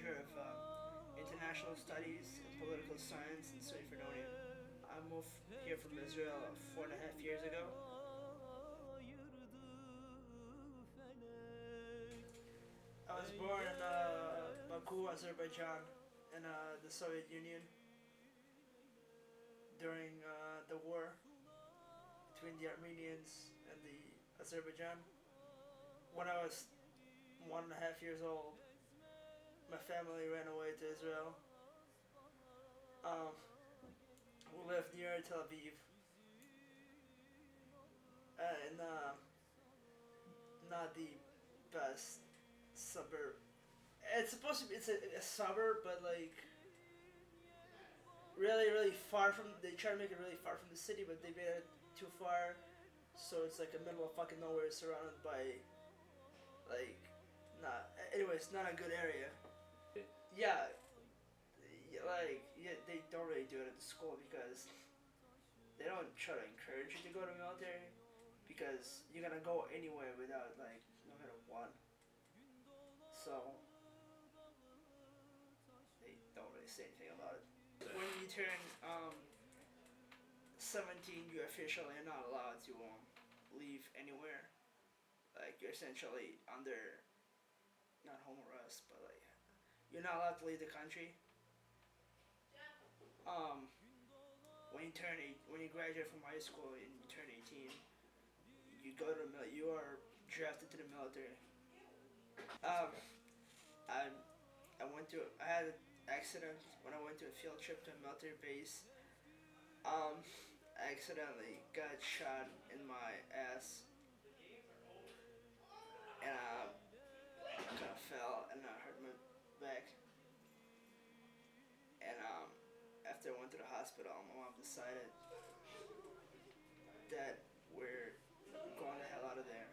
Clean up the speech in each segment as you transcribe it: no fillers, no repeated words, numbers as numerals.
major of international studies and political science and study for Noni. I moved here from Israel 4.5 years ago. I was born in Baku, Azerbaijan, in the Soviet Union during the war between the Armenians and the Azerbaijan. When I was 1.5 years old, my family ran away to Israel. Um, we lived near Tel Aviv, in not the best suburb. It's supposed to be a suburb, but like really far from. They try to make it really far from the city, but they made it too far, so it's like a middle of fucking nowhere, surrounded by like not. Anyway, it's not a good area. Yeah, yeah, they don't really do it at the school because they don't try to encourage you to go to the military because you're gonna go anywhere without like no matter what. So they don't really say anything about it. When you turn 17, you officially are not allowed to leave anywhere. Like you're essentially under not home arrest, but like you're not allowed to leave the country. Um, when you graduate from high school and you turn 18, you go to you are drafted to the military. Um, I I had an accident when I went to a field trip to a military base. I accidentally got shot in my ass and I kind of fell and I hurt my back. And after I went to the hospital, my mom decided that we're going the hell out of there.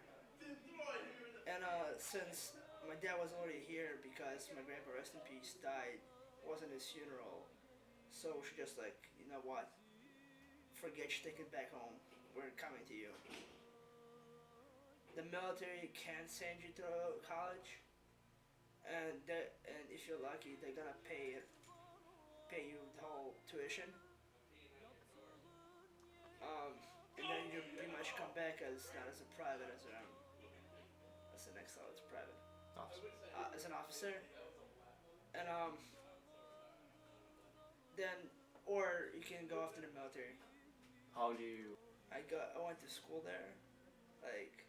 And since my dad was already here because my grandpa, rest in peace, died, it wasn't his funeral, so she just like, you know what, forget your ticket back home. We're coming to you. The military can send you to college, and if you're lucky, they're gonna pay you the whole tuition. And then you pretty much come back as not as a private as the next level, it's private. Officer. As an officer, and then or you can go off to the military. How do you? I went to school there. Like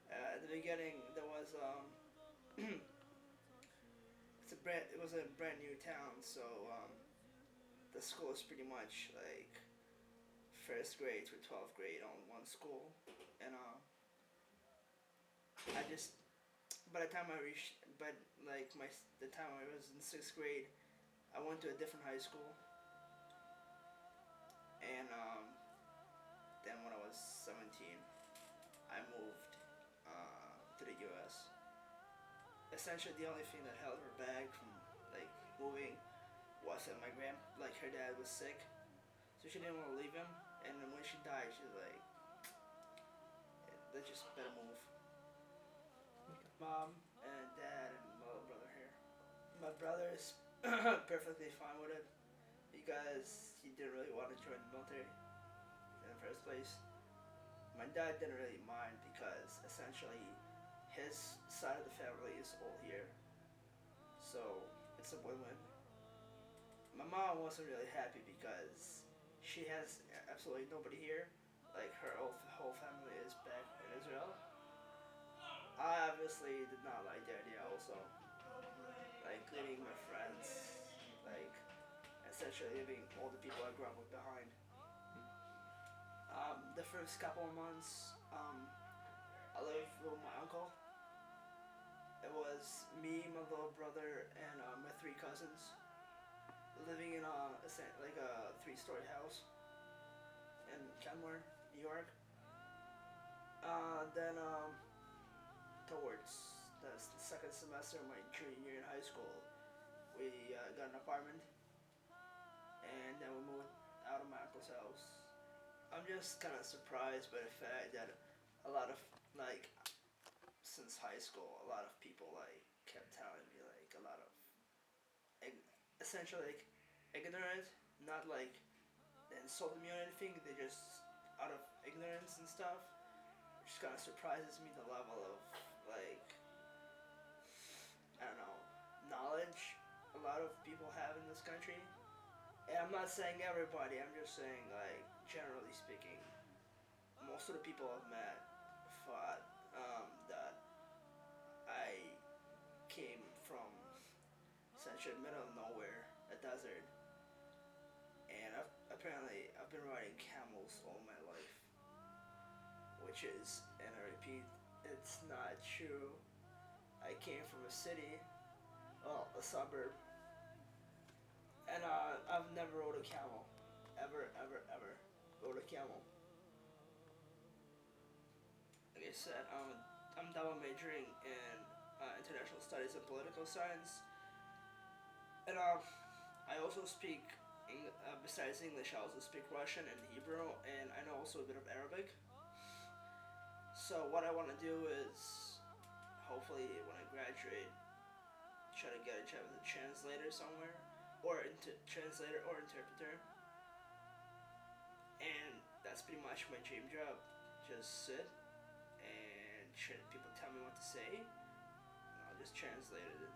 at the beginning, there was it was a brand new town, so the school is pretty much like first grade to 12th grade on one school, and I just by the time I reached, but like the time I was in 6th grade, I went to a different high school, and then when I was 17, I moved to the U.S. Essentially, the only thing that held her back from like moving was that her dad was sick, so she didn't want to leave him. And then when she died, she was like, "Let's just better move." Mom and dad and my little brother here. My brother is perfectly fine with it because he didn't really want to join the military in the first place. My dad didn't really mind because essentially his side of the family is all here, so it's a win-win. My mom wasn't really happy because she has absolutely nobody here. Like her whole family is back in Israel. I obviously did not like the idea also. Like leaving my friends, like essentially leaving all the people I grew up with behind. The first couple of months, I lived with my uncle. It was me, my little brother, and my 3 cousins living in like a 3-story house in Kenmore, New York. Then towards the second semester of my junior year in high school, we got an apartment, and then we moved out of my uncle's house. I'm just kind of surprised by the fact that a lot of like since high school, a lot of people like kept telling me like a lot of essentially like ignorant, not like they insult me or anything. They just out of ignorance and stuff. It just kind of surprises me the level of like I don't know knowledge a lot of people have in this country. And I'm not saying everybody. I'm just saying like generally speaking, most of the people I've met thought that I came from essentially middle of nowhere, a desert, and apparently I've been riding camels all my life, which is, and I repeat, it's not true. I came from a city, well, a suburb, and I've never rode a camel, ever, ever, ever rode a camel. Like I said, I'm double majoring in international studies and political science, and I also speak, besides English, I also speak Russian and Hebrew, and I know also a bit of Arabic. So what I want to do is, hopefully, when I graduate, try to get a job as a translator somewhere, or translator or interpreter, and that's pretty much my dream job. Just sit and people tell me what to say, and I'll just translate it